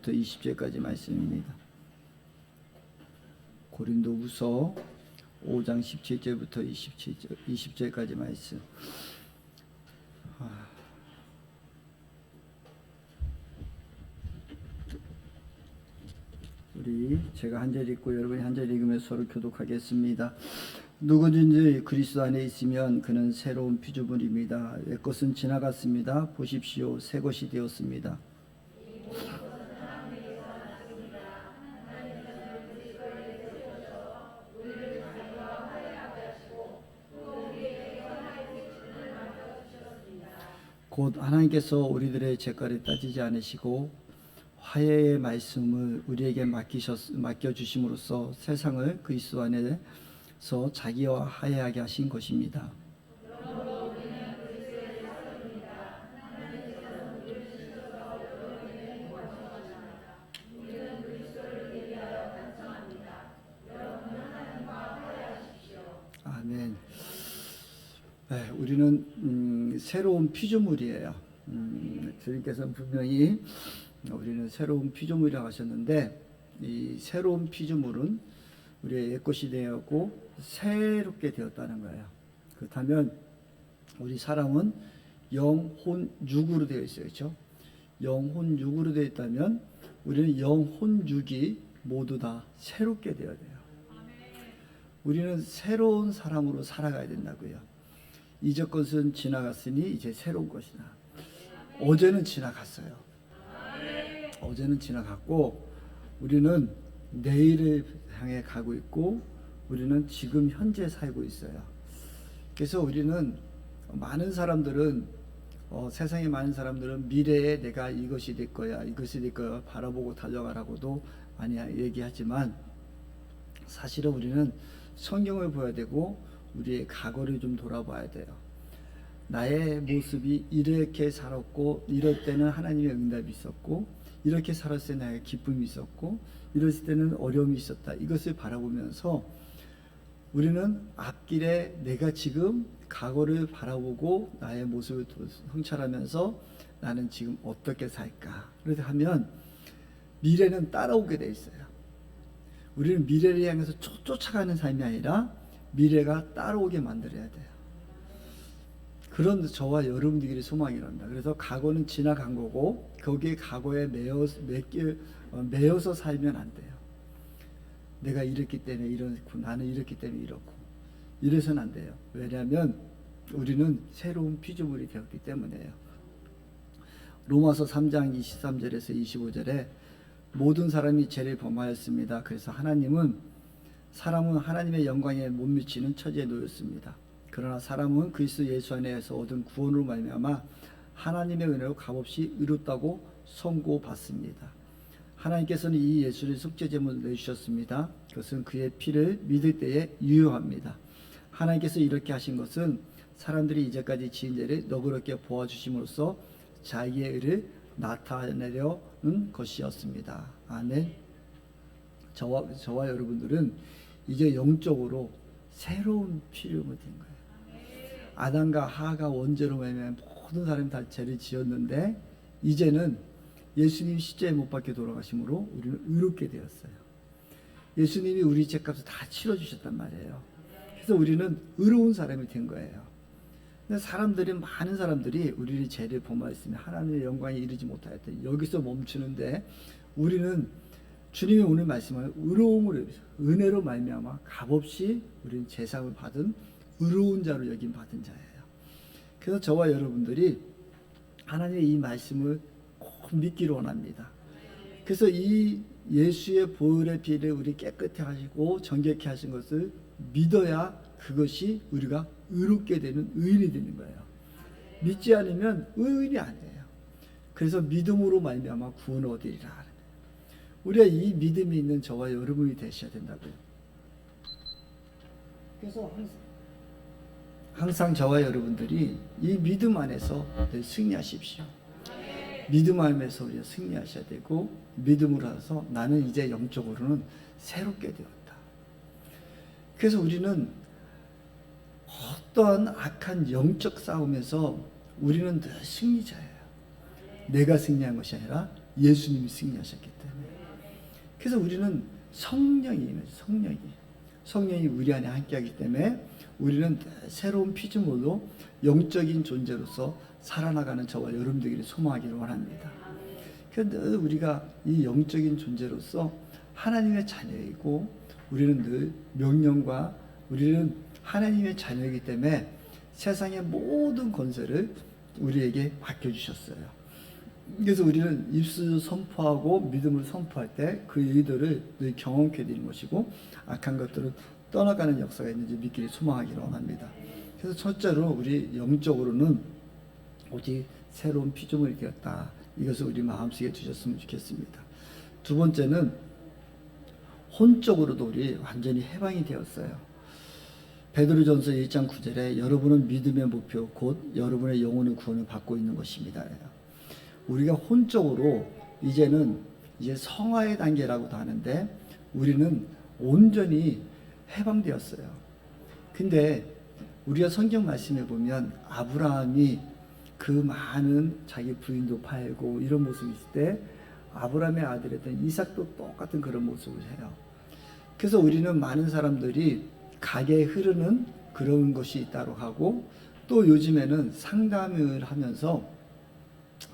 17절부터 20절까지 말씀입니다. 고린도후서 5장 17절부터 20절까지 말씀. 제가 한 절 읽고 여러분이 한 절 읽으면서 서로 교독하겠습니다. 누구든지 그리스도 안에 있으면 그는 새로운 피조물입니다. 옛것은 지나갔습니다. 보십시오, 새 것이 되었습니다. 곧 하나님께서 우리들의 죄가를 따지지 않으시고 화해의 말씀을 우리에게 맡겨주심으로써 세상을 그리스도 안에서 자기와 화해하게 하신 것입니다. 아멘. 네, 우리는 새로운 피조물이에요. 주님께서는 분명히 우리는 새로운 피조물이라고 하셨는데, 이 새로운 피조물은 우리의 옛것이 되었고 새롭게 되었다는 거예요. 그렇다면 우리 사람은 영혼 육으로 되어 있어요. 그렇죠? 영혼 육으로 되어 있다면 우리는 영혼 육이 모두 다 새롭게 되어야 돼요. 우리는 새로운 사람으로 살아가야 된다고요. 이전 것은 지나갔으니 이제 새로운 것이다. 어제는 지나갔어요. 어제는 지나갔고 우리는 내일을 향해 가고 있고 우리는 지금 현재 살고 있어요. 그래서 우리는 많은 사람들은 세상의 많은 사람들은 미래에 내가 이것이 될 거야 바라보고 달려가라고도 많이 얘기하지만 사실은 우리는 성경을 봐야 되고 우리의 과거를 좀 돌아봐야 돼요. 나의 모습이 이렇게 살았고 이럴 때는 하나님의 응답이 있었고 이렇게 살았을 때 나의 기쁨이 있었고 이랬을 때는 어려움이 있었다. 이것을 바라보면서 우리는 앞길에 내가 지금 과거를 바라보고 나의 모습을 성찰하면서 나는 지금 어떻게 살까? 그렇게 하면 미래는 따라오게 돼 있어요. 우리는 미래를 향해서 쫓아가는 삶이 아니라 미래가 따라오게 만들어야 돼요. 그런 저와 여러분들이 소망이란다. 그래서 과거는 지나간 거고 거기에 과거에 매여서 살면 안 돼요. 내가 이랬기 때문에 이렇고 나는 이랬기 때문에 이렇고 이래서는 안 돼요. 왜냐하면 우리는 새로운 피조물이 되었기 때문에요. 로마서 3장 23절에서 25절에 모든 사람이 죄를 범하였습니다. 그래서 사람은 하나님의 영광에 못 미치는 처지에 놓였습니다. 그러나 사람은 그리스도 예수 안에서 얻은 구원으로 말미암아 하나님의 은혜로 값없이 의롭다고 선고받습니다. 하나님께서는 이 예수를 속죄제물로 내주셨습니다. 그것은 그의 피를 믿을 때에 유효합니다. 하나님께서 이렇게 하신 것은 사람들이 이제까지 지은 죄를 너그럽게 보아주심으로써 자기의 의를 나타내려는 것이었습니다. 아멘. 저와 여러분들은 이제 영적으로 새로운 피조물이 된 거예요. 아담과 하가 원죄로 말미암아 모든 사람이 다 죄를 지었는데 이제는 예수님이 십자가에 못 박혀 돌아가심으로 우리는 의롭게 되었어요. 예수님이 우리 죄값을 다 치러주셨단 말이에요. 그래서 우리는 의로운 사람이 된 거예요. 근데 많은 사람들이 우리의 죄를 범하였으면 하나님의 영광에 이르지 못하였다. 여기서 멈추는데 우리는 주님이 오늘 말씀하는 의로움으로 은혜로 말미암아 값없이 우리는 제사를 받은 의로운 자로 여김 받은 자예요. 그래서 저와 여러분들이 하나님의 이 말씀을 꼭 믿기를 원합니다. 그래서 이 예수의 보혈의 피를 우리 깨끗게 하시고 정결케 하신 것을 믿어야 그것이 우리가 의롭게 되는 의인이 되는 거예요. 믿지 않으면 의인이 아니에요. 그래서 믿음으로 말미암아 구원을 얻으리라. 우리가 이 믿음이 있는 저와 여러분이 되셔야 된다고요. 그래서 항상 저와 여러분들이 이 믿음 안에서 늘 승리하십시오. 믿음 안에서 우리가 승리하셔야 되고 믿음으로 해서 나는 이제 영적으로는 새롭게 되었다. 그래서 우리는 어떠한 악한 영적 싸움에서 우리는 늘 승리자예요. 내가 승리한 것이 아니라 예수님이 승리하셨기 때문에. 그래서 우리는 성령이 우리 안에 함께하기 때문에 우리는 새로운 피조물로 영적인 존재로서 살아나가는 저와 여러분들이 소망하기를 원합니다. 그런데 우리가 이 영적인 존재로서 하나님의 자녀이고 우리는 늘 명령과 우리는 하나님의 자녀이기 때문에 세상의 모든 권세를 우리에게 맡겨주셨어요. 그래서 우리는 입술로 선포하고 믿음을 선포할 때 그 의도를 늘 경험케 되는 것이고 악한 것들은 떠나가는 역사가 있는지 믿기를 소망하기를 원합니다. 그래서 첫째로 우리 영적으로는 오직 새로운 피조물이 되었다. 이것을 우리 마음속에 두셨으면 좋겠습니다. 두 번째는 혼적으로도 우리 완전히 해방이 되었어요. 베드로전서 1장 9절에 여러분은 믿음의 목표 곧 여러분의 영혼의 구원을 받고 있는 것입니다. 우리가 혼적으로 이제 성화의 단계라고도 하는데 우리는 온전히 해방되었어요. 근데 우리가 성경 말씀에 보면 아브라함이 그 많은 자기 부인도 팔고 이런 모습이 있을 때 아브라함의 아들이었던 이삭도 똑같은 그런 모습을 해요. 그래서 우리는 많은 사람들이 가게에 흐르는 그런 것이 있다고 하고 또 요즘에는 상담을 하면서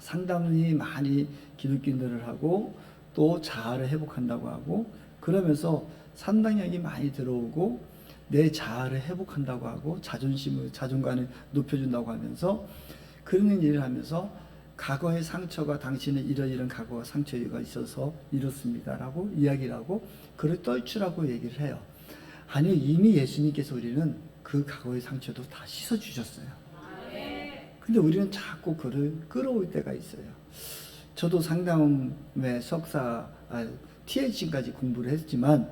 상담이 많이 기독교인들을 하고 또 자아를 회복한다고 하고 그러면서 상담력이 많이 들어오고 내 자아를 회복한다고 하고 자존감을 높여준다고 하면서 그런 일을 하면서 과거의 상처가 당신은 이런 과거와 상처가 있어서 이렇습니다라고 이야기를 하고 그를 떨치라고 얘기를 해요. 아니요, 이미 예수님께서 우리는 그 과거의 상처도 다 씻어주셨어요. 근데 우리는 자꾸 그를 끌어올 때가 있어요. 저도 상담의 TH까지 공부를 했지만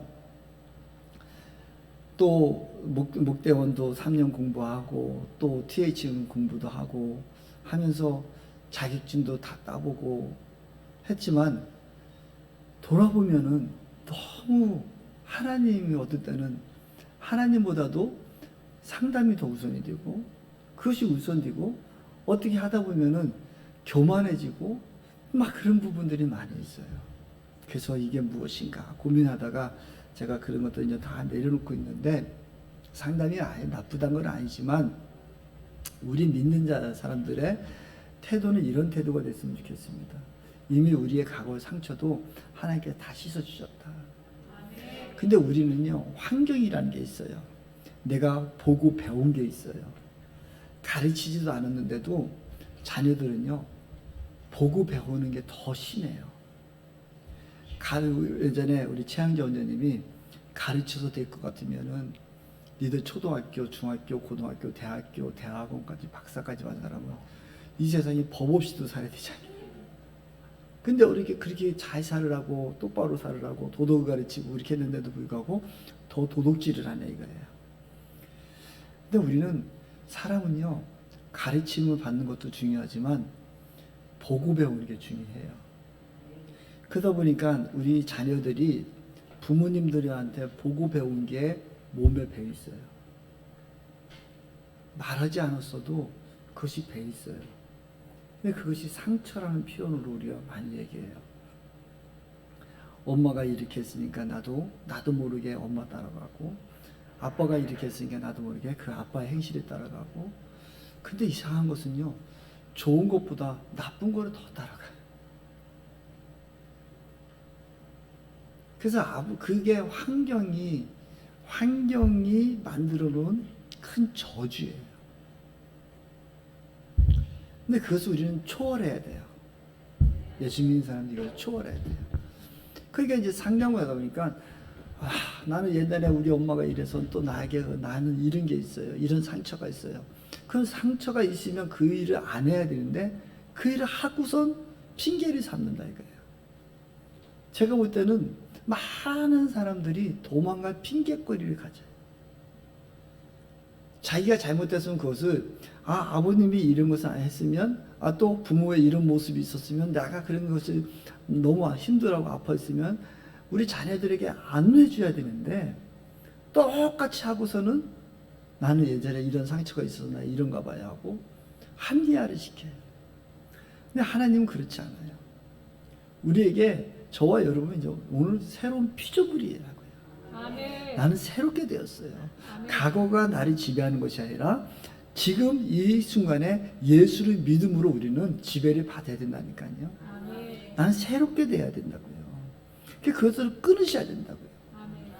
또 목대원도 3년 공부하고 또 TH 공부도 하고 하면서 자격증도 다 따보고 했지만 돌아보면은 너무 하나님이 어떨 때는 하나님보다도 상담이 더 우선이 되고 그것이 우선되고 어떻게 하다 보면은 교만해지고 막 그런 부분들이 많이 있어요. 그래서 이게 무엇인가 고민하다가 제가 그런 것들 이제 다 내려놓고 있는데 상담이 아예 나쁘다는 건 아니지만 우리 믿는 사람들의 태도는 이런 태도가 됐으면 좋겠습니다. 이미 우리의 과거의 상처도 하나님께 다 씻어주셨다. 근데 우리는요 환경이라는 게 있어요. 내가 보고 배운 게 있어요. 가르치지도 않았는데도 자녀들은요 보고 배우는 게 더 심해요. 예전에 우리 최양재 원장님이 가르쳐서 될 것 같으면은 니들 초등학교, 중학교, 고등학교, 대학교, 대학원까지 박사까지 받은 사람은 이 세상에 법 없이도 살아야 되잖아요. 근데 우리 그렇게 잘 살으라고 똑바로 살으라고 도덕을 가르치고 이렇게 했는데도 불구하고 더 도둑질을 하네 이거예요. 근데 우리는 사람은요 가르침을 받는 것도 중요하지만 보고 배우는 게 중요해요. 그러다 보니까 우리 자녀들이 부모님들한테 보고 배운 게 몸에 배어 있어요. 말하지 않았어도 그것이 배어 있어요. 근데 그것이 상처라는 표현으로 우리가 많이 얘기해요. 엄마가 이렇게 했으니까 나도 모르게 엄마 따라가고 아빠가 이렇게 했으니까 나도 모르게 그 아빠의 행실에 따라가고 근데 이상한 것은요 좋은 것보다 나쁜 거를 더 따라가요. 그래서 그게 환경이 만들어 놓은 큰 저주예요. 근데 그것을 우리는 초월해야 돼요. 예수 믿는 사람들이 이걸 초월해야 돼요. 그러니까 이제 상담을 하다 보니까 나는 옛날에 우리 엄마가 이래서 또 나는 이런 게 있어요. 이런 상처가 있어요. 그런 상처가 있으면 그 일을 안 해야 되는데 그 일을 하고선 핑계를 삼는다 이거예요. 제가 볼 때는 많은 사람들이 도망갈 핑계거리를 가져요. 자기가 잘못했으면 그것을 아버님이 이런 것을 안 했으면 또 부모의 이런 모습이 있었으면 내가 그런 것을 너무 힘들어하고 아파했으면 우리 자녀들에게 안내해줘야 되는데 똑같이 하고서는 나는 예전에 이런 상처가 있어서 나 이런가 봐야 하고 합리화를 시켜요. 근데 하나님은 그렇지 않아요. 우리에게 저와 여러분은 이제 오늘 새로운 피조물이라고요. 아멘. 나는 새롭게 되었어요. 아멘. 과거가 나를 지배하는 것이 아니라 지금 이 순간에 예수를 믿음으로 우리는 지배를 받아야 된다니까요. 아멘. 나는 새롭게 돼야 된다고요. 그것을 끊으셔야 된다고요. 아멘.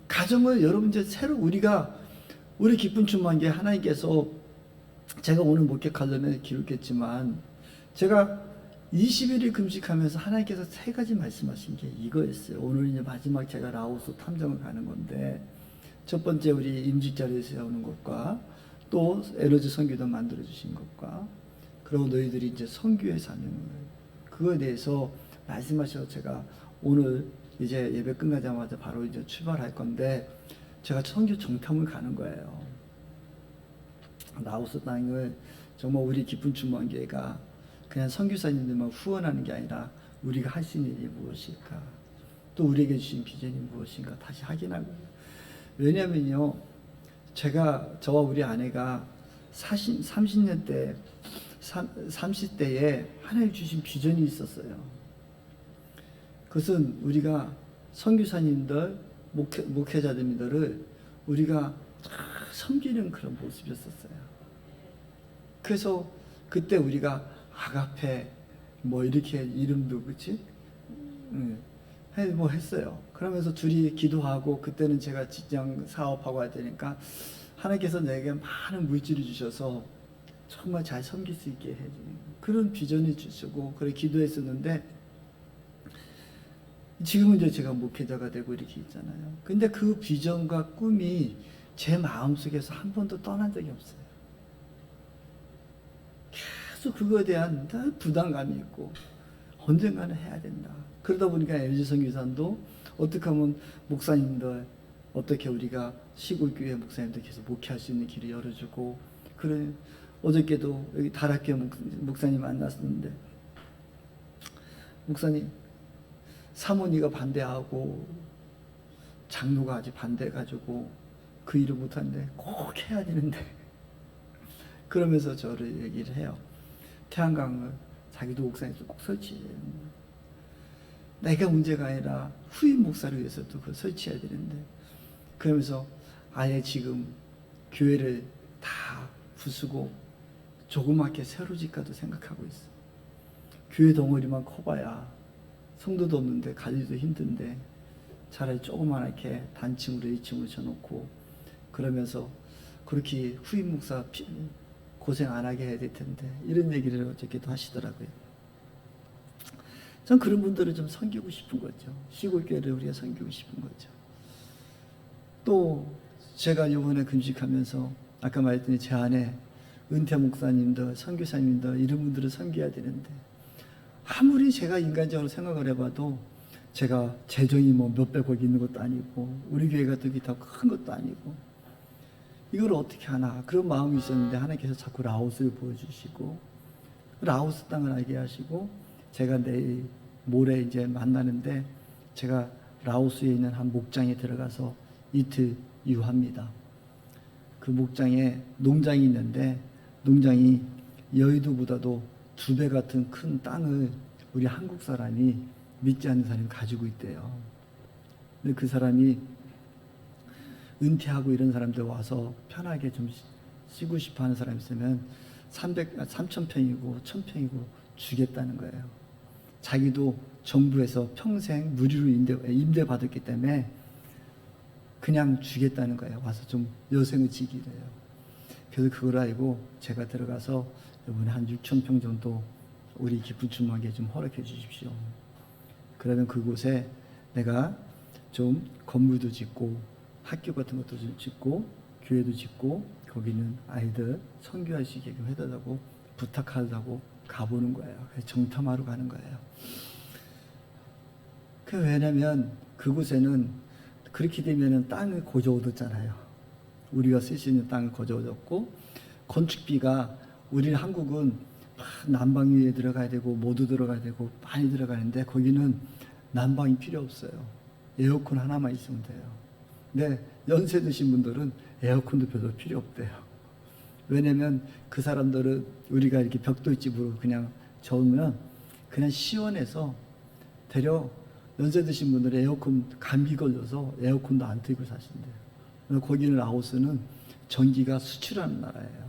가정을 여러분 이제 새로 우리 기쁜 충만기에 하나님께서 제가 오늘 목격하려면 기록했지만 제가 21일 금식하면서 하나님께서 3가지 말씀하신 게 이거였어요. 오늘 이제 마지막 제가 라오스 탐정을 가는 건데 첫 번째 우리 임직자를 세우는 것과 또 에너지 선교도 만들어 주신 것과 그리고 너희들이 이제 선교의 사명을 그거에 대해서 말씀하셔서 제가 오늘 이제 예배 끝나자마자 바로 이제 출발할 건데 제가 선교 정탐을 가는 거예요. 라오스 땅을 정말 우리 기쁜 충만교회가 그냥 선교사님들만 후원하는 게 아니라 우리가 할 수 있는 일이 무엇일까? 또 우리에게 주신 비전이 무엇인가 다시 확인하고. 왜냐면요, 저와 우리 아내가 30년대, 30대에 하나님 주신 비전이 있었어요. 그것은 우리가 선교사님들, 목회자들을 우리가 섬기는 그런 모습이었었어요. 그래서 그때 우리가 아가페 뭐 이렇게 이름도 그치? 뭐 했어요. 그러면서 둘이 기도하고 그때는 제가 직장 사업하고 할 때니까 하나님께서 내게 많은 물질을 주셔서 정말 잘 섬길 수 있게 해주는 그런 비전을 주시고 그래 기도했었는데 지금은 이제 제가 목회자가 되고 이렇게 있잖아요. 근데 그 비전과 꿈이 제 마음속에서 한 번도 떠난 적이 없어요. 계속 그거에 대한 부담감이 있고 언젠가는 해야 된다. 그러다 보니까 LG 선교사도 어떻게 하면 목사님들 어떻게 우리가 시골교회 목사님들 계속 목회할 수 있는 길을 열어주고 그래 어저께도 여기 다락교회 목사님 만났었는데 목사님 사모니가 반대하고 장로가 아직 반대해가지고 그 일을 못하는데 꼭 해야 되는데 그러면서 저를 얘기를 해요. 태양광을 자기도 목사님도 꼭 설치해야 된다. 내가 문제가 아니라 후임 목사를 위해서도 그걸 설치해야 되는데 그러면서 아예 지금 교회를 다 부수고 조그맣게 새로 짓까도 생각하고 있어. 교회 덩어리만 커봐야 성도도 없는데 가기도 힘든데 차라리 조그맣게 단층으로 1층으로 쳐놓고 그러면서 그렇게 후임 목사 고생 안 하게 해야 될 텐데 이런 얘기를 어저께도 하시더라고요. 전 그런 분들을 좀 섬기고 싶은 거죠. 시골교회를 우리가 섬기고 싶은 거죠. 또 제가 이번에 금식하면서 아까 말했더니 제 안에 은퇴 목사님들, 선교사님들 이런 분들을 섬겨야 되는데 아무리 제가 인간적으로 생각을 해봐도 제가 재정이 뭐 몇백억 있는 것도 아니고 우리 교회가 또 더 큰 것도 아니고 이걸 어떻게 하나 그런 마음이 있었는데 하나님께서 자꾸 라오스를 보여주시고 라오스 땅을 알게 하시고 제가 내일 모레 이제 만나는데 제가 라오스에 있는 한 목장에 들어가서 이틀 유합니다. 그 목장에 농장이 있는데 농장이 여의도보다도 2배 같은 큰 땅을 우리 한국 사람이 믿지 않는 사람이 가지고 있대요. 근데 그 사람이 은퇴하고 이런 사람들 와서 편하게 좀 쉬고 싶어 하는 사람 있으면 3,000평이고 1,000평이고 주겠다는 거예요. 자기도 정부에서 평생 무료로 임대 받았기 때문에 그냥 주겠다는 거예요. 와서 좀 여생을 지기래요. 그래서 그걸 알고 제가 들어가서 이번에 한 6,000평 정도 우리 기쁜 충만교회 좀 허락해 주십시오. 그러면 그곳에 내가 좀 건물도 짓고 학교 같은 것도 좀 짓고 교회도 짓고 거기는 아이들 선교할 수 있게 해달라고 부탁하려고 가보는 거예요. 그래서 정탐하러 가는 거예요. 왜냐면 그곳에는 그렇게 되면은 땅을 거저 얻었잖아요. 우리가 쓸 수 있는 땅을 거저 얻었고 건축비가 우리 한국은 난방위에 들어가야 되고 모두 들어가야 되고 많이 들어가는데 거기는 난방이 필요 없어요. 에어컨 하나만 있으면 돼요. 근데 연세 드신 분들은 에어컨도 별로 필요 없대요. 왜냐면 그 사람들은 우리가 이렇게 벽돌집으로 그냥 저으면 그냥 시원해서 되려 연세 드신 분들은 에어컨 감기 걸려서 에어컨도 안 틀고 사신대요. 거기는 라오스는 전기가 수출하는 나라예요.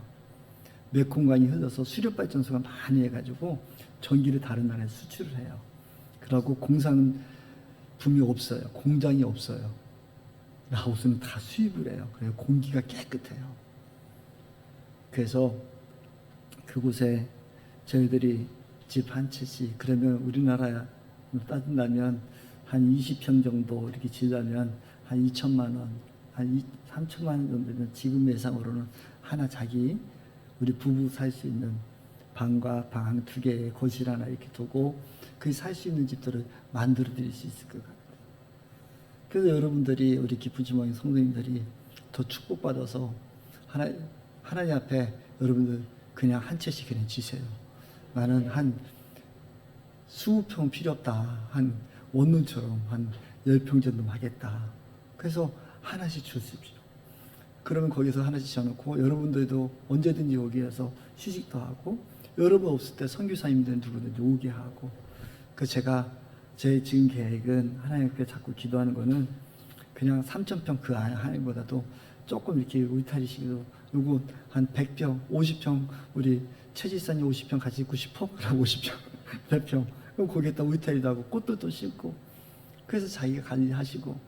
메콩강이 흘러서 수력발전소가 많이 해가지고 전기를 다른 나라에 수출을 해요. 그러고 공산품이 없어요. 공장이 없어요. 라오스는 다 수입을 해요. 그래서 공기가 깨끗해요. 그래서 그곳에 저희들이 집 한 채씩, 그러면 우리나라 따진다면 한 20평 정도 이렇게 지려면 한 2천만 원, 한 3천만 원 정도면 지금 예상으로는 하나 자기 우리 부부 살 수 있는 방과 방 2개, 거실 하나 이렇게 두고 그 살 수 있는 집들을 만들어 드릴 수 있을 것 같아요. 그래서 여러분들이, 우리 기쁜 주먹의 성도님들이 더 축복받아서 하나님 앞에 여러분들 그냥 한 채씩 그냥 지세요. 나는 한 20평 필요 없다. 한 원룸처럼 한 10평 정도 하겠다. 그래서 하나씩 주십시오. 그러면 거기서 하나씩 지어놓고 여러분들도 언제든지 여기에서 휴식도 하고, 여러분 없을 때 선교사님들 누구든지 오게 하고. 그 제가 제 지금 계획은 하나님께 자꾸 기도하는 거는 그냥 3,000평 그 안에 하나님보다도 조금 이렇게 울타리식으로 요거 한 100평, 50평 우리 최지사님 50평 같이 있고 싶어? 그럼 50평, 100평. 그럼 거기에다 울타리도 하고 꽃들도 심고, 그래서 자기가 관리하시고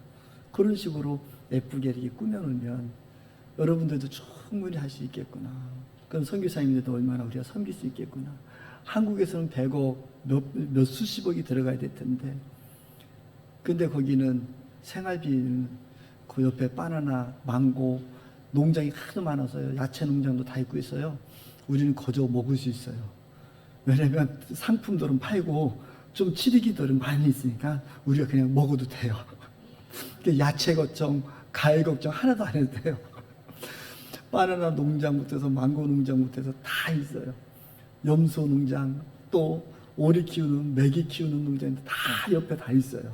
그런 식으로 예쁘게 이렇게 꾸며놓으면 여러분들도 충분히 할 수 있겠구나. 그럼 선교사님들도 얼마나 우리가 섬길 수 있겠구나. 한국에서는 100억, 몇 수십억이 들어가야 될 텐데, 근데 거기는 생활비는 그 옆에 바나나, 망고 농장이 하도 많아서요. 야채 농장도 다 있고 있어요. 우리는 거저 먹을 수 있어요. 왜냐면 상품들은 팔고 좀 치르기들은 많이 있으니까 우리가 그냥 먹어도 돼요. 야채 걱정, 과일 걱정 하나도 안 해도 돼요. 바나나 농장부터 해서 망고 농장부터 해서 다 있어요. 염소 농장, 또 오리 키우는, 메기 키우는 농장도 다 옆에 다 있어요.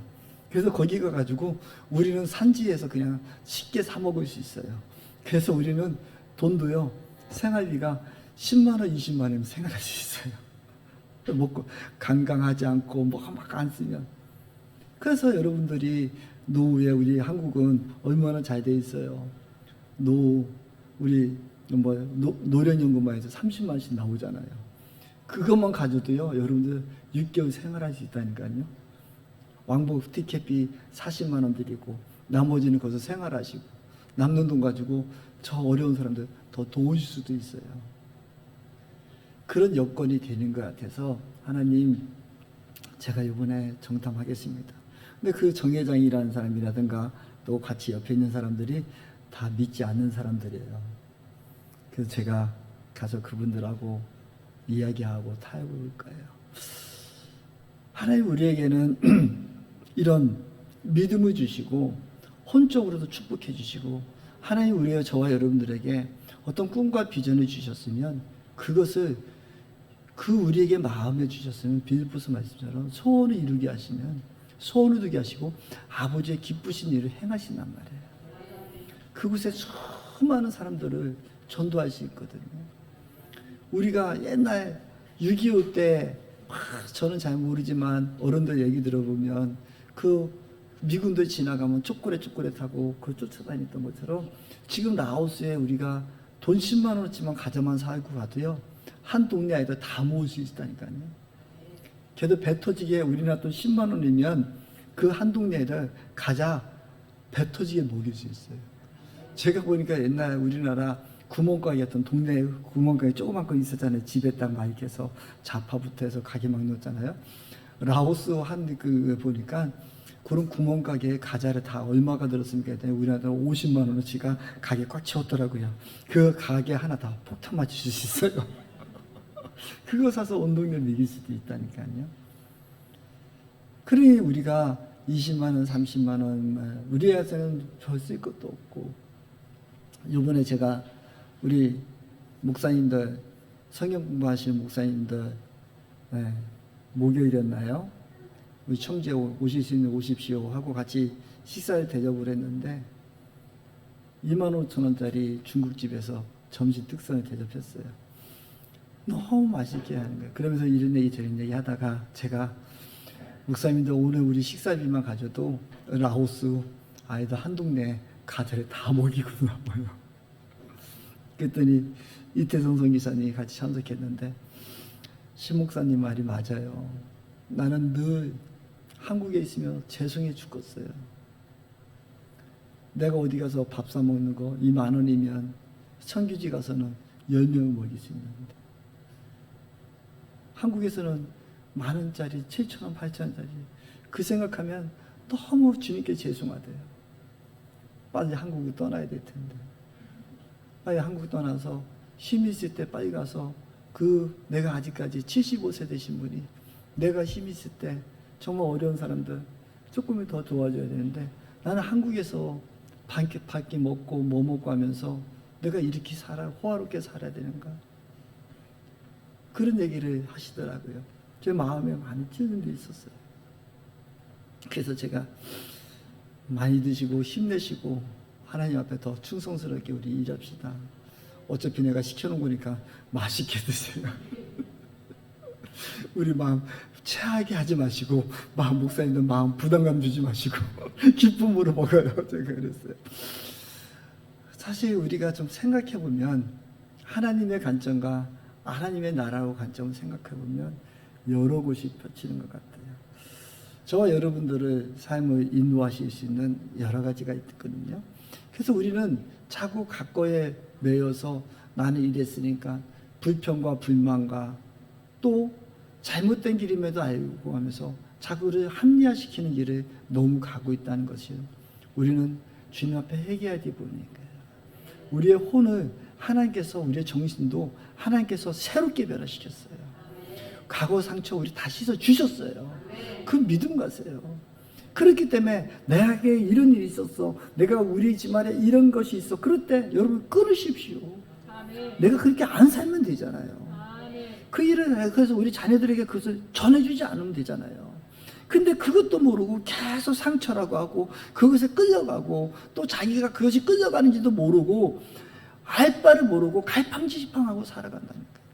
그래서 거기 가가지고 우리는 산지에서 그냥 쉽게 사 먹을 수 있어요. 그래서 우리는 돈도요, 생활비가 10만 원, 20만 원이면 생활할 수 있어요. 먹고 강강하지 않고 뭐 막 안 쓰면. 그래서 여러분들이 노후에 우리 한국은 얼마나 잘 돼 있어요. 우리 노령연금만 해서 30만 원씩 나오잖아요. 그것만 가져도요, 여러분들 6개월 생활할 수 있다니까요. 왕복 티켓비 40만 원 드리고 나머지는 거기서 생활하시고 남는 돈 가지고 저 어려운 사람들 더 도우실 수도 있어요. 그런 여건이 되는 것 같아서 하나님, 제가 이번에 정탐하겠습니다. 근데 그 정회장이라는 사람이라든가 또 같이 옆에 있는 사람들이 다 믿지 않는 사람들이에요. 그래서 제가 가서 그분들하고 이야기하고 타협을 할 거예요. 하나님 우리에게는 이런 믿음을 주시고 혼적으로도 축복해 주시고, 하나님 우리와 저와 여러분들에게 어떤 꿈과 비전을 주셨으면 그것을 우리에게 마음에 주셨으면 빌립보서 말씀처럼 소원을 이루게 하시면 소원을 두게 하시고 아버지의 기쁘신 일을 행하신단 말이에요. 그곳에 수많은 사람들을 전도할 수 있거든요. 우리가 옛날 6.25 때 저는 잘 모르지만 어른들 얘기 들어보면 그 미군들 지나가면 쪼꼬렛하고 그걸 쫓아다녔던 것처럼 지금 라오스에 우리가 돈 10만 원어치만 가져만 살고 가도요, 한 동네 아이들 다 모을 수 있다니까요. 걔도 배 터지게 우리나라 돈 10만 원이면 그 한 동네 아이들 가자 배 터지게 먹일 수 있어요. 제가 보니까 옛날 우리나라 구멍가게였던 동네 구멍가게 조그만 거 있었잖아요. 집에 딱 막 이렇게 해서 자파부터 해서 가게 막 넣었잖아요. 라오스 한 그 보니까 그런 구멍가게에 과자를 다 얼마가 들었습니까? 했더니 우리나라 50만 원어치가 가게 꽉 채웠더라고요. 그 가게 하나 다 폭탄 맞추실 수 있어요. 그거 사서 온 동네 먹일 수도 있다니까요. 그러니 우리가 20만 원, 30만 원, 우리한테는 별 쓸 것도 없고, 이번에 제가 우리 목사님들, 성경 공부하시는 목사님들, 목요일이었나요? 우리 청주에 오실 수 있는 오십시오 하고 같이 식사를 대접을 했는데 25,000원짜리 중국집에서 점심 특선을 대접했어요. 너무 맛있게 하는 거예요. 그러면서 이런 얘기 저런 얘기 하다가 제가 목사님들 오늘 우리 식사비만 가져도 라오스 아이들 한 동네 가정에 다 먹이고 남아요. 그랬더니 이태성 선교사님이 같이 참석했는데 신 목사님 말이 맞아요. 나는 늘 한국에 있으면 죄송해 죽겠어요. 내가 어디 가서 밥 사 먹는 거 이 10,000원이면 청규지 가서는 10명을 먹일 수 있는데 한국에서는 10,000원짜리 7,000원 8,000원짜리 그 생각하면 너무 주님께 죄송하대요. 빨리 한국을 떠나야 될 텐데 빨리 한국 떠나서 힘이 있을 때 빨리 가서 내가 아직까지 75세 되신 분이 내가 힘이 있을 때 정말 어려운 사람들 조금은 더 도와줘야 되는데 나는 한국에서 반끼 먹고 뭐 먹고 하면서 내가 이렇게 호화롭게 살아야 되는가 그런 얘기를 하시더라고요. 제 마음에 많이 찔린 데 있었어요. 그래서 제가 많이 드시고 힘내시고 하나님 앞에 더 충성스럽게 우리 일합시다. 어차피 내가 시켜놓은 거니까 맛있게 드세요. 우리 마음 체하게 하지 마시고 목사님들 마음 부담감 주지 마시고 기쁨으로 먹어요. 제가 그랬어요. 사실 우리가 좀 생각해 보면 하나님의 관점과 하나님의 나라로 관점을 생각해 보면 여러 곳이 펼치는 것 같아요. 저와 여러분들을 삶을 인도하실 수 있는 여러 가지가 있거든요. 그래서 우리는 자꾸 각거에 매여서 나는 이랬으니까 불평과 불만과 또 잘못된 길임에도 알고 하면서 자꾸를 합리화시키는 길을 너무 가고 있다는 것이요. 우리는 주님 앞에 회개해야 될 부분이니까요. 우리의 혼을 하나님께서 우리의 정신도 하나님께서 새롭게 변화시켰어요. 과거 상처 우리 다 씻어 주셨어요. 그 믿음 가세요. 그렇기 때문에 내게 이런 일이 있었어. 내가 우리 집안에 이런 것이 있어. 그럴 때 여러분 끊으십시오. 내가 그렇게 안 살면 되잖아요. 그 일을 그래서 우리 자녀들에게 그것을 전해주지 않으면 되잖아요. 근데 그것도 모르고 계속 상처라고 하고 그것에 끌려가고 또 자기가 그것이 끌려가는지도 모르고 알 바를 모르고 갈팡질팡하고 살아간다니까요.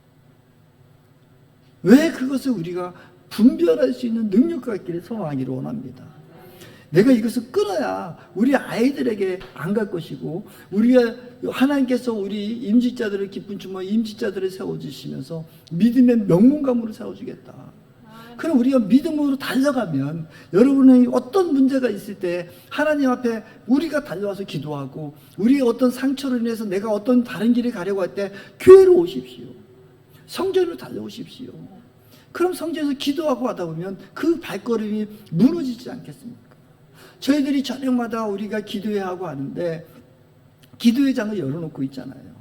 왜 그것을 우리가 분별할 수 있는 능력과 있기를 소망하기를 원합니다. 내가 이것을 끊어야 우리 아이들에게 안 갈 것이고 우리가 하나님께서 우리 임직자들을 기쁜 주머 임직자들을 세워주시면서 믿음의 명문가무로 세워주겠다. 그럼 우리가 믿음으로 달려가면 여러분의 어떤 문제가 있을 때 하나님 앞에 우리가 달려와서 기도하고 우리의 어떤 상처로 인해서 내가 어떤 다른 길을 가려고 할 때 교회로 오십시오. 성전으로 달려오십시오. 그럼 성전에서 기도하고 하다 보면 그 발걸음이 무너지지 않겠습니까? 저희들이 저녁마다 우리가 기도회하고 하는데 기도회장을 열어놓고 있잖아요.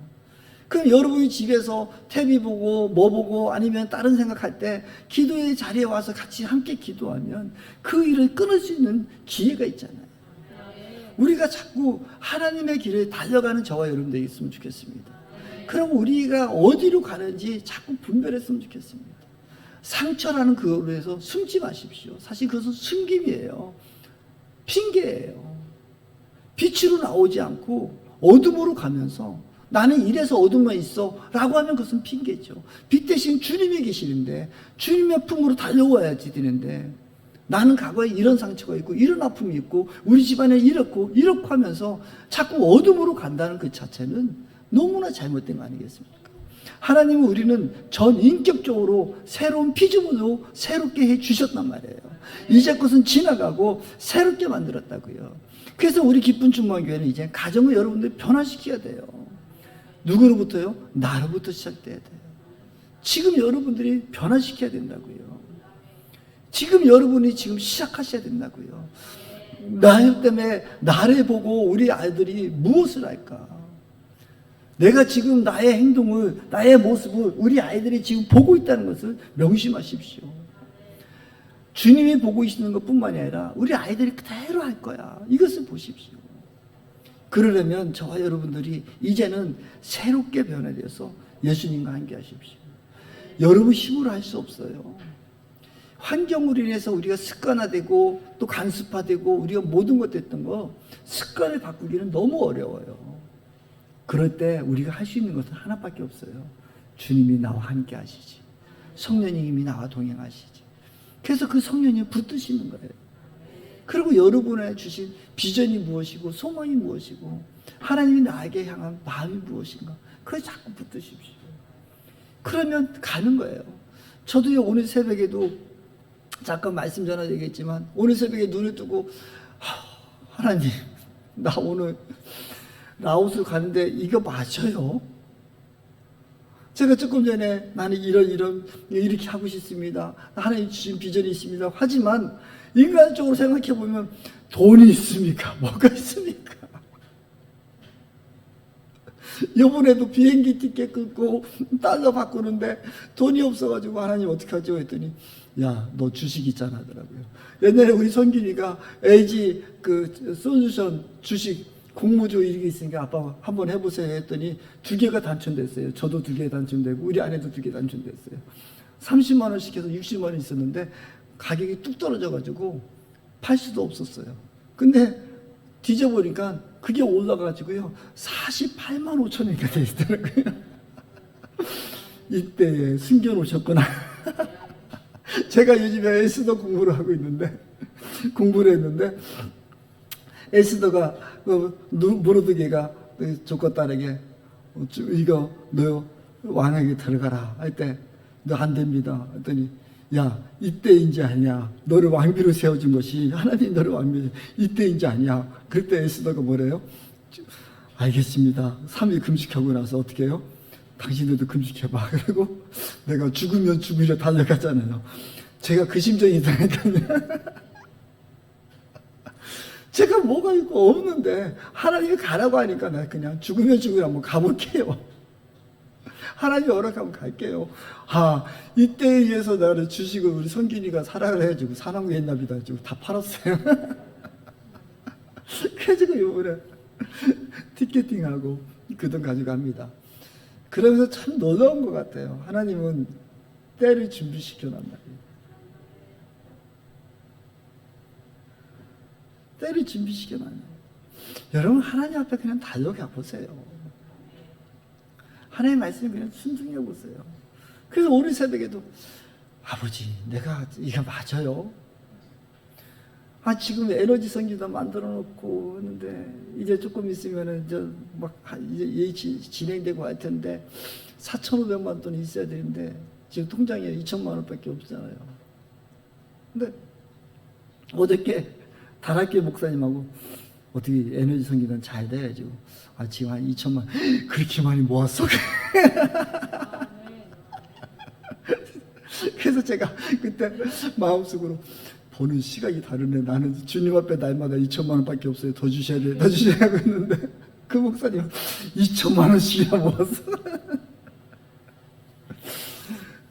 그럼 여러분이 집에서 TV 보고 뭐 보고 아니면 다른 생각할 때 기도회 자리에 와서 같이 함께 기도하면 그 일을 끊을 수 있는 기회가 있잖아요. 우리가 자꾸 하나님의 길을 달려가는 저와 여러분 되겠으면 좋겠습니다. 그럼 우리가 어디로 가는지 자꾸 분별했으면 좋겠습니다. 상처라는 그걸로 해서 숨지 마십시오. 사실 그것은 숨김이에요. 핑계예요. 빛으로 나오지 않고 어둠으로 가면서 나는 이래서 어둠에 있어 라고 하면 그것은 핑계죠. 빛 대신 주님이 계시는데 주님의 품으로 달려와야지 되는데 나는 과거에 이런 상처가 있고 이런 아픔이 있고 우리 집안에 이렇고 하면서 자꾸 어둠으로 간다는 그 자체는 너무나 잘못된 거 아니겠습니까? 하나님은 우리는 전 인격적으로 새로운 피조물로 새롭게 해주셨단 말이에요. 이제 것은 지나가고 새롭게 만들었다고요. 그래서 우리 기쁜 충만교회는 이제 가정을 여러분들이 변화시켜야 돼요. 누구로부터요? 나로부터 시작돼야 돼요. 지금 여러분들이 변화시켜야 된다고요. 지금 여러분이 지금 시작하셔야 된다고요. 나 때문에 나를 보고 우리 아이들이 무엇을 할까? 내가 지금 나의 행동을, 나의 모습을 우리 아이들이 지금 보고 있다는 것을 명심하십시오. 주님이 보고 계시는 것뿐만이 아니라 우리 아이들이 그대로 할 거야. 이것을 보십시오. 그러려면 저와 여러분들이 이제는 새롭게 변화되어서 예수님과 함께 하십시오. 여러분 힘으로 할 수 없어요. 환경으로 인해서 우리가 습관화되고 또 간습화되고 우리가 모든 것 됐던 거 습관을 바꾸기는 너무 어려워요. 그럴 때 우리가 할 수 있는 것은 하나밖에 없어요. 주님이 나와 함께 하시지. 성령님이 나와 동행하시지. 그래서 그 성령이 붙드시는 거예요. 그리고 여러분의 주신 비전이 무엇이고 소망이 무엇이고 하나님이 나에게 향한 마음이 무엇인가 그걸 자꾸 붙드십시오. 그러면 가는 거예요. 저도요 오늘 새벽에도 잠깐 말씀 전화 얘기했지만 오늘 새벽에 눈을 뜨고 하나님 나 오늘 라오스 가는데 이거 맞아요? 제가 조금 전에 나는 이렇게 하고 싶습니다. 하나님 주신 비전이 있습니다. 하지만 인간적으로 생각해 보면 돈이 있습니까? 뭐가 있습니까? 이번에도 비행기 티켓 끊고 달러 바꾸는데 돈이 없어가지고 하나님 어떻게 하죠? 했더니 야, 너 주식 있잖아 하더라고요. 옛날에 우리 성균이가 LG 그 솔루션 주식 공모주 이게 있으니까 아빠 한번 해보세요 했더니 2개가 당첨됐어요. 저도 2개 당첨되고 우리 아내도 2개 당첨됐어요. 30만 원씩 해서 60만 원 있었는데 가격이 뚝 떨어져가지고 팔 수도 없었어요. 근데 뒤져보니까 그게 올라가지고요 48만 5천 원이가 돼 있더라고요. 이때에 숨겨놓으셨구나. 제가 요즘에 에스더 공부를 했는데 에스더가 모르드게가 조건 딸에게 이거 너 왕에게 들어가라 할 때 너 안 됩니다 했더니 야 이때인지 아니야 너를 왕비로 세워준 것이 하나님 너를 왕비로 이때인지 아니야. 그때 에스더가 뭐래요? 알겠습니다. 3일 금식하고 나서 어떻게 해요? 당신들도 금식해봐. 그리고 내가 죽으면 죽으려 달려가잖아요. 제가 그 심정이다니까요. 제가 뭐가 있고 없는데 하나님이 가라고 하니까 나 그냥 죽으면 죽으려 한번 가볼게요. 하나님이 허락하면 갈게요. 이때에 의해서 나를 주식을 우리 성균이가 사랑을 해주고 사랑구 옛날이다 해주고 다 팔았어요. 그래서 이번에 티켓팅하고 그 돈 가져갑니다. 그러면서 참 놀라운 것 같아요. 하나님은 때를 준비시켜놓은 말이에요. 때를 준비시켜놔요. 여러분 하나님 앞에 그냥 달려가 보세요. 하나님의 말씀에 그냥 순종해 보세요. 그래서 오늘 새벽에도 아버지 내가 이거 맞아요? 지금 에너지 성기도 만들어 놓고 하는데 이제 조금 있으면은 이제 진행되고 할 텐데 4,500만 돈 있어야 되는데 지금 통장에 2천만 원밖에 없잖아요. 근데 어저께 다락계 목사님하고 어떻게 에너지 성기는 잘 돼가지고 지금 한 2천만 그렇게 많이 모았어? 그래서 제가 그때 마음속으로 보는 시각이 다르네. 나는 주님 앞에 날마다 2천만 원밖에 없어요. 더 주셔야 돼. 더 주셔야 했는데 그 목사님 2천만 원씩이나 모았어.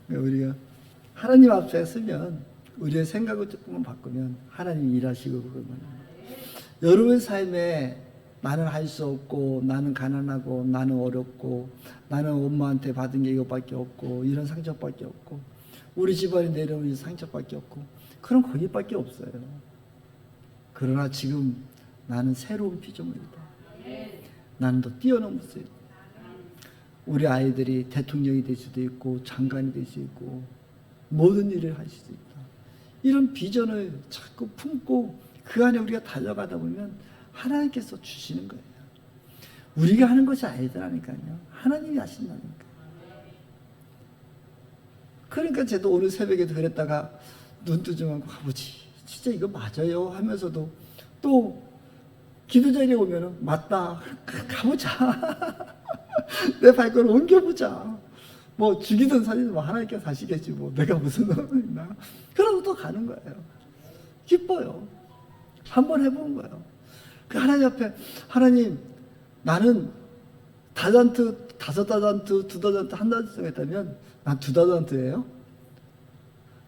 우리가 하나님 앞에 서면 우리의 생각을 조금만 바꾸면 하나님이 일하시고 그러면 여러분 삶에 나는 할 수 없고 나는 가난하고 나는 어렵고 나는 엄마한테 받은 게 이것밖에 없고 이런 상처밖에 없고 우리 집안에 내려온 상처밖에 없고 그럼 거기밖에 없어요. 그러나 지금 나는 새로운 피조물이다. 나는 더 뛰어넘을 수 있다. 우리 아이들이 대통령이 될 수도 있고 장관이 될 수 있고 모든 일을 할 수도 있다. 이런 비전을 자꾸 품고 그 안에 우리가 달려가다 보면 하나님께서 주시는 거예요. 우리가 하는 것이 아니더라니까요. 하나님이 하신다니까. 그러니까 저도 오늘 새벽에도 그랬다가 눈 뜨지 말고 아버지 진짜 이거 맞아요 하면서도 또 기도 자리에 오면은 맞다 가보자. 내 발걸음 옮겨보자. 뭐 죽이든 살리든 뭐 하나님께서 하시겠지 뭐 내가 무슨 너무 있나. 그러고 또 가는 거예요. 기뻐요. 한번 해본 거예요. 그 하나님 앞에 하나님 나는 달란트 5달란트 2달란트 1달란트 했다면 난 2달란트예요.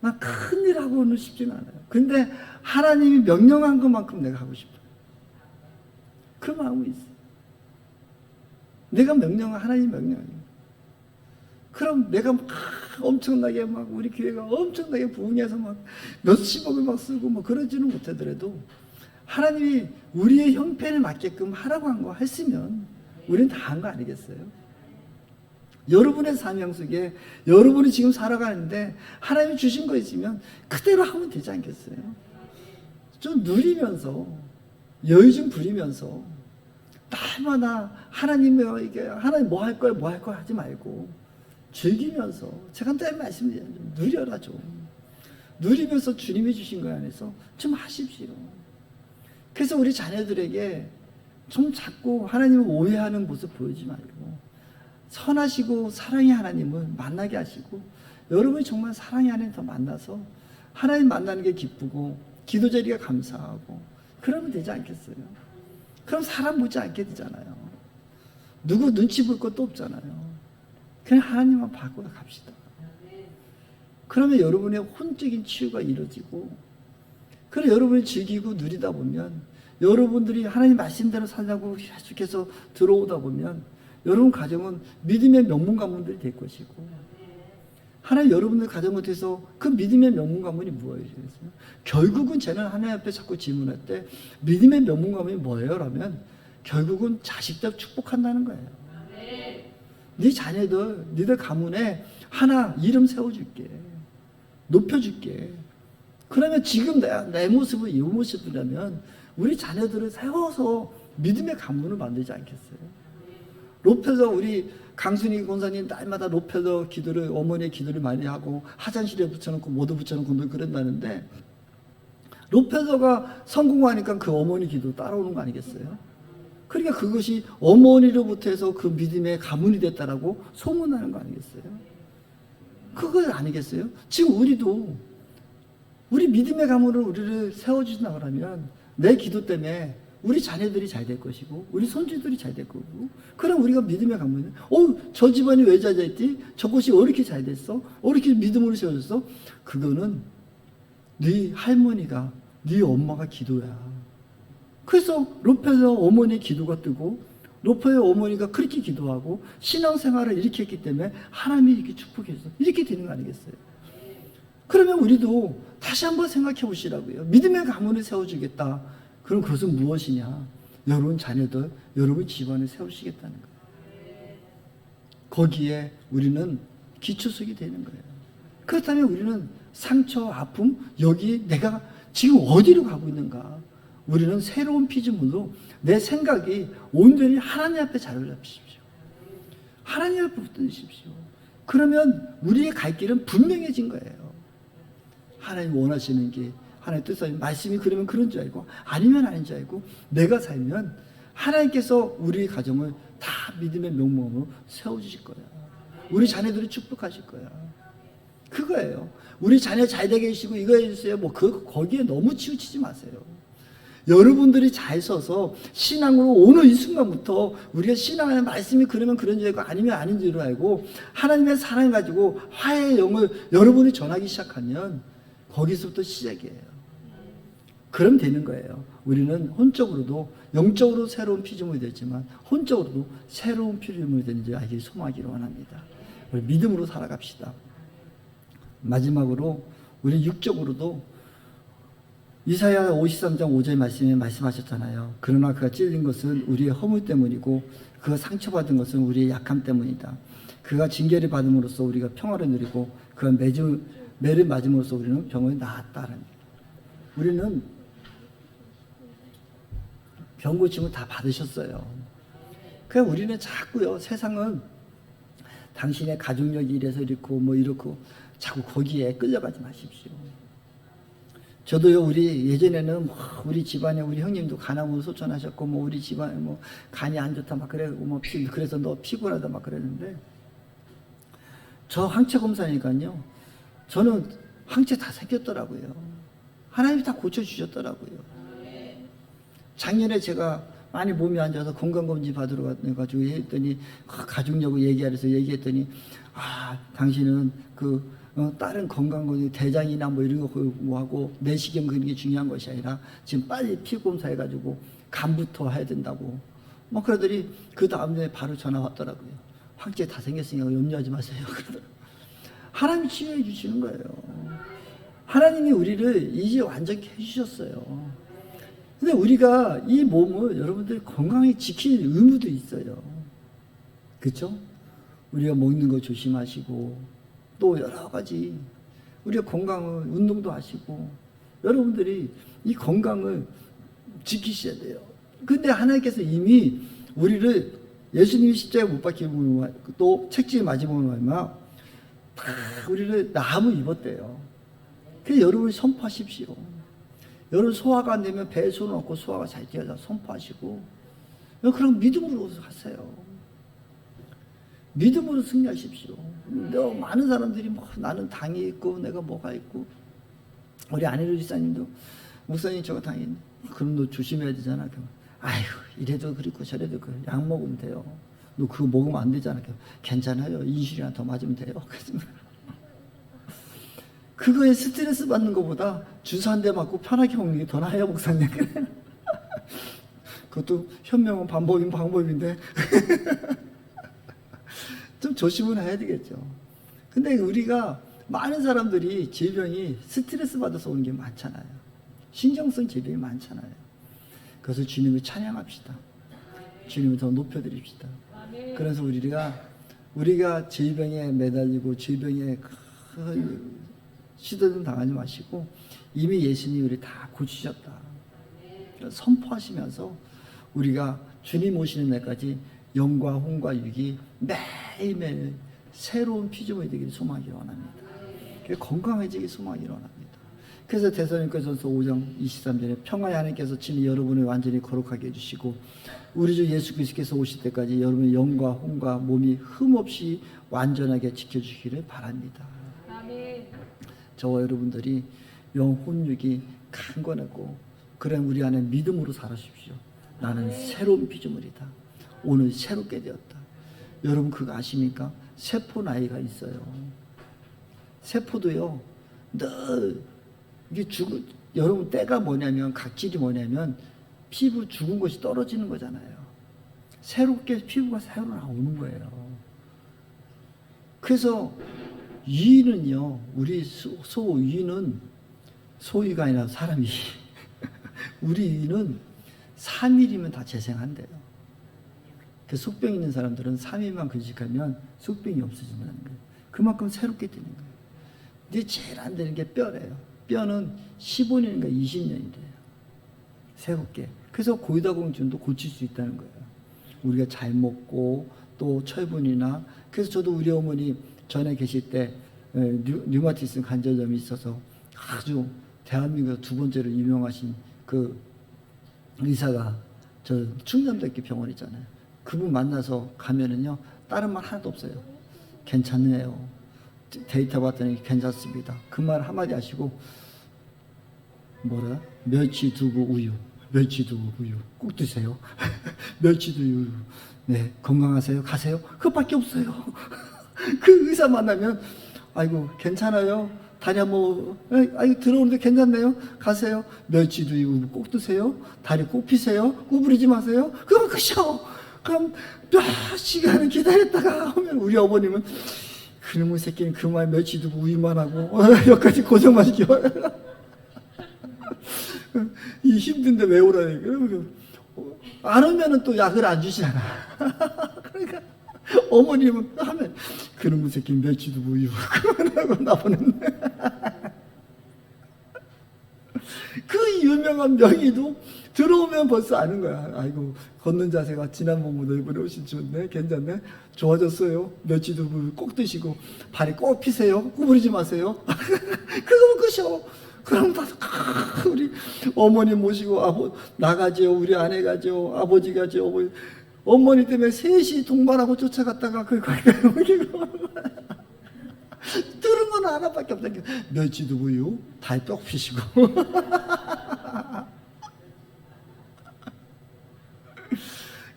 난 큰일 하고는 싶지는 않아요. 근데 하나님이 명령한 것만큼 내가 하고 싶어요. 그 마음이 있어요. 내가 명령한 하나님 명령이에요. 그럼 내가 막 엄청나게 막 우리 교회가 엄청나게 부흥해서 막 몇십억을 막 쓰고 뭐 그러지는 못하더라도 하나님이 우리의 형편에 맞게끔 하라고 한 거 했으면 우리는 다 한 거 아니겠어요? 여러분의 사명 속에 여러분이 지금 살아가는데 하나님이 주신 거 있으면 그대로 하면 되지 않겠어요? 좀 누리면서 여유 좀 부리면서 날마다 하나님에게 하나님 뭐 할 거야 뭐 할 거야 하지 말고 즐기면서 제가 늘 말씀드려요. 누려라 좀. 누리면서 주님이 주신 거 안에서 좀 하십시오. 그래서 우리 자녀들에게 좀 자꾸 하나님을 오해하는 모습 보이지 말고 선하시고 사랑의 하나님을 만나게 하시고 여러분이 정말 사랑의 하나님 더 만나서 하나님 만나는 게 기쁘고 기도 자리가 감사하고 그러면 되지 않겠어요? 그럼 사람 보지 않게 되잖아요. 누구 눈치 볼 것도 없잖아요. 그냥 하나님만 바꾸고 갑시다. 그러면 여러분의 혼적인 치유가 이루어지고 그래 여러분이 즐기고 누리다 보면 여러분들이 하나님 말씀대로 살자고 계속해서 들어오다 보면 여러분 가정은 믿음의 명문 가문들이 될 것이고 하나님 여러분들 가정을 통해서 그 믿음의 명문 가문이 뭐예요? 결국은 저는 하나님 앞에 자꾸 질문할 때 믿음의 명문 가문이 뭐예요? 라면 결국은 자식들 축복한다는 거예요. 네 자녀들, 니들 가문에 하나 이름 세워줄게. 높여줄게. 그러면 지금 내 모습은 이 모습이라면 우리 자녀들을 세워서 믿음의 가문을 만들지 않겠어요? 높여서 우리 강순희 권사님 날마다 높여서 기도를 어머니의 기도를 많이 하고 화장실에 붙여놓고 모두 붙여놓고 늘 그런다는데 높여서가 성공하니까 그 어머니 기도 따라오는 거 아니겠어요? 그러니까 그것이 어머니로부터 해서 그 믿음의 가문이 됐다라고 소문나는 거 아니겠어요? 그거 아니겠어요? 지금 우리도 우리 믿음의 가문을 우리를 세워주신다 그러면 내 기도 때문에 우리 자녀들이 잘 될 것이고 우리 손주들이 잘 될 거고 그럼 우리가 믿음의 가문이 저 집안이 왜 잘 됐지? 저것이 왜 이렇게 잘 됐어? 왜 이렇게 믿음으로 세워졌어? 그거는 네 할머니가 네 엄마가 기도야. 그래서 높여서 어머니의 기도가 뜨고 높여서 어머니가 그렇게 기도하고 신앙생활을 이렇게 했기 때문에 하나님이 이렇게 축복해서 이렇게 되는 거 아니겠어요? 그러면 우리도 다시 한번 생각해 보시라고요. 믿음의 가문을 세워주겠다. 그럼 그것은 무엇이냐? 여러분 자녀들, 여러분 집안을 세우시겠다는 거예요. 거기에 우리는 기초석이 되는 거예요. 그렇다면 우리는 상처, 아픔, 여기 내가 지금 어디로 가고 있는가? 우리는 새로운 피조물로 내 생각이 온전히 하나님 앞에 자리를 잡으십시오. 하나님 앞에 붙드십시오. 그러면 우리의 갈 길은 분명해진 거예요. 하나님 원하시는 게 하나님의 뜻이 말씀이 그러면 그런 줄 알고 아니면 아닌 줄 알고 내가 살면 하나님께서 우리 가정을 다 믿음의 명목으로 세워주실 거야. 우리 자녀들을 축복하실 거야. 그거예요. 우리 자녀 잘 되게 해주시고 이거 해주세요. 거기에 너무 치우치지 마세요. 여러분들이 잘 서서 신앙으로 오늘 이 순간부터 우리가 신앙하는 말씀이 그러면 그런 줄 알고 아니면 아닌 줄 알고 하나님의 사랑 가지고 화해의 영을 여러분이 전하기 시작하면 거기서부터 시작이에요. 그럼 되는 거예요. 우리는 혼적으로도 영적으로 새로운 피조물이 됐지만 혼적으로도 새로운 피조물이 되는지 알기 소망하기를 원합니다. 우리 믿음으로 살아갑시다. 마지막으로 우리 육적으로도 이사야 53장 5절 말씀에 말씀하셨잖아요. 그러나 그가 찔린 것은 우리의 허물 때문이고 그가 상처받은 것은 우리의 약함 때문이다. 그가 징계를 받음으로써 우리가 평화를 누리고 그가 매를 맞음으로써 우리는 병을 나았다는. 우리는 병 고침을 다 받으셨어요. 그냥 우리는 자꾸요 세상은 당신의 가족력이 이래서 이렇고 이렇고 자꾸 거기에 끌려가지 마십시오. 저도요 우리 예전에는 우리 집안에 우리 형님도 간암으로 소천하셨고 우리 집안에 간이 안 좋다 막 그래고 그래서 너 피곤하다 막 그랬는데 저 항체 검사니까요 저는 항체 다 생겼더라고요. 하나님이 다 고쳐주셨더라고요. 작년에 제가 많이 몸이 안 좋아서 건강검진 받으러 가가지고 했더니 가족력을 얘기했더니 당신은 다른 건강검진 대장이나 이런 거 하고 내시경 그런 게 중요한 것이 아니라 지금 빨리 피검사 해가지고 간부터 해야 된다고 그러더니 그 다음에 바로 전화 왔더라고요. 항체 다 생겼으니까 염려하지 마세요. 그러더라고요. 하나님이 치유해 주시는 거예요. 하나님이 우리를 이제 완전히 해주셨어요. 근데 우리가 이 몸을 여러분들 건강히 지킬 의무도 있어요. 그렇죠? 우리가 먹는 거 조심하시고 또 여러 가지 우리가 건강을 운동도 하시고 여러분들이 이 건강을 지키셔야 돼요. 근데 하나님께서 이미 우리를 예수님이 십자가에 못 박히고 또 책찍에 맞으면 얼마 다 우리를 나무 입었대요. 그래서 여러분이 선포하십시오. 여러분 소화가 안 되면 배에 손을 얹고 소화가 잘 되어서 선포하시고 그럼 믿음으로 하세요. 믿음으로 승리하십시오. 너무 많은 사람들이 뭐 나는 당이 있고 내가 뭐가 있고 우리 안혜루 지사님도 목사님 저거 당이 있네. 그럼 너 조심해야 되잖아. 아이고 이래도 그렇고 저래도 약 먹으면 돼요. 너 그거 먹으면 안 되잖아. 괜찮아요. 인슐린 더 맞으면 돼요. 그거에 스트레스 받는 것보다 주사 한 대 맞고 편하게 먹는 게 더 나아요, 목사님. 그것도 현명한 방법인데 좀 조심을 해야 되겠죠. 근데 우리가 많은 사람들이 질병이 스트레스 받아서 오는 게 많잖아요. 신경성 질병이 많잖아요. 그래서 주님을 찬양합시다. 주님을 더 높여드립시다. 그래서 우리가 질병에 매달리고 질병에 시도좀 당하지 마시고 이미 예수님이 우리 다 고치셨다. 선포하시면서 우리가 주님 오시는 날까지 영과 혼과 육이 매일매일 새로운 피조물이 되기를 소망하기 원합니다. 건강해지기 소망하기 원합니다. 그래서 데살로니가전서 5장 23절에 평화의 하나님께서 친히 여러분을 완전히 거룩하게 해주시고 우리 주 예수 그리스도께서 오실 때까지 여러분의 영과 혼과 몸이 흠없이 완전하게 지켜주시기를 바랍니다. 아멘. 저와 여러분들이 영, 혼, 육이 강건하고 그럼 우리 안에 믿음으로 살아주십시오. 나는 새로운 피조물이다. 오늘 새롭게 되었다. 여러분 그거 아십니까? 세포 나이가 있어요. 세포도요. 늘 이게 여러분 때가 뭐냐면 각질이 뭐냐면 피부 죽은 것이 떨어지는 거잖아요. 새롭게 피부가 새로 나오는 거예요. 그래서 이는요. 우리 소위는 소위가 아니라 사람이 우리 이는 3일이면 다 재생한대요. 그 속병 있는 사람들은 3일만 근식하면 속병이 없어진다는 거예요. 그만큼 새롭게 되는 거예요. 근데 제일 안 되는 게 뼈래요. 뼈는 15년인가 20년이래요. 새롭게. 그래서 고유다공증도 고칠 수 있다는 거예요. 우리가 잘 먹고 또 철분이나 그래서 저도 우리 어머니 전에 계실 때 류마티스 관절염이 있어서 아주 대한민국에서 두 번째로 유명하신 그 의사가 저 충남대학교 병원 있잖아요. 그분 만나서 가면은요 다른 말 하나도 없어요. 괜찮네요. 데이터 봤더니 괜찮습니다. 그 말 한마디 하시고 뭐라? 멸치 두부 우유 꼭 드세요. 멸치 두부 우유. 네 건강하세요. 가세요. 그것밖에 없어요. 그 의사 만나면 아이고 괜찮아요. 다리 한번 아이고 들어오는데 괜찮네요. 가세요. 멸치 두부 꼭 드세요. 다리 꼭 피세요. 구부리지 마세요. 그럼 그셔. 그럼 몇 시간을 기다렸다가 하면 우리 어머님은 그놈의 새끼는 그 말 멸치 두부 우유만 하고 여기까지 고생만 시켜. 이 힘든데 왜 오라니. 안 오면은 또 약을 안 주시잖아. 그러니까 어머님은 하면 그놈의 새끼는 멸치 두부 우유 그만하고 나보는 그 유명한 명의도 들어오면 벌써 아는 거야. 아이고 걷는 자세가 지난번보다 이번에 훨씬 좋네. 괜찮네. 좋아졌어요. 멸치 두부 꼭 드시고 발이 꼭 피세요. 구부리지 마세요. 그거 끝이요. 그럼 다 우리 어머니 모시고 나가죠. 우리 아내 가죠. 아버지 가죠. 어머니 때문에 셋이 동반하고 쫓아갔다가 들은 건 하나밖에 없다. 멸치 두부요. 다 뼈 피시고.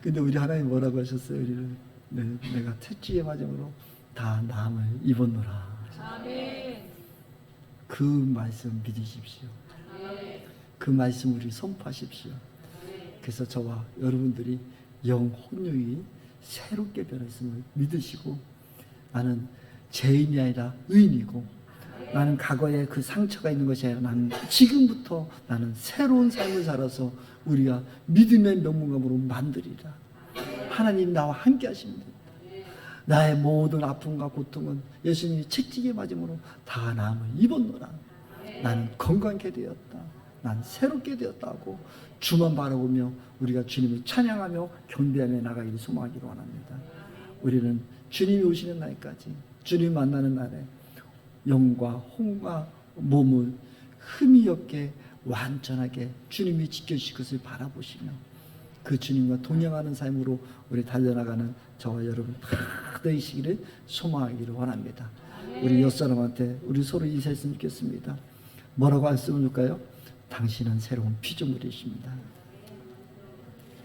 근데 우리 하나님 뭐라고 하셨어요? 우리를 내가 채찍에 맞음으로 다 나음을 입었노라. 아멘. 그 말씀 믿으십시오. 그 말씀 우리 선포하십시오. 그래서 저와 여러분들이 영 혼육이 새롭게 변했음을 믿으시고 나는 죄인이 아니라 의인이고 나는 과거에 그 상처가 있는 것이 아니라 나는 지금부터 나는 새로운 삶을 살아서 우리가 믿음의 명문감으로 만들리라. 하나님 나와 함께 하십니다. 나의 모든 아픔과 고통은 예수님이 책찍에 맞음으로 다 나음을 입었노라. 나는 건강케 되었다. 난 새롭게 되었다고 주만 바라보며 우리가 주님을 찬양하며 경배하며 나가기를 소망하기로 원합니다. 우리는 주님이 오시는 날까지, 주님 만나는 날에 영과 혼과 몸을 흠이 없게 완전하게 주님이 지켜주실 것을 바라보시며 그 주님과 동행하는 삶으로 우리 달려나가는 저와 여러분 다 되시기를 소망하기를 원합니다. 우리 옆사람한테 우리 서로 인사했으면 좋겠습니다. 뭐라고 말씀을 줄까요? 당신은 새로운 피조물이십니다.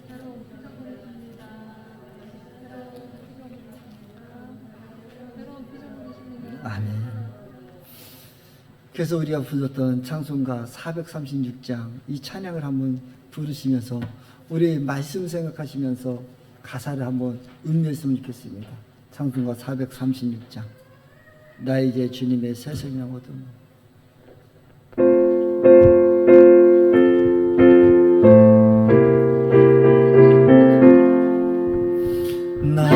새로운 피조물이십니다. 새로운 피조물이십니다. 아멘. 그래서 우리가 불렀던 찬송가 436장 이 찬양을 한번 부르시면서 우리 말씀 생각하시면서 가사를 한번 음미했으면 좋겠습니다. 찬송가 436장 나 이제 주님의 새 생명이거든. 나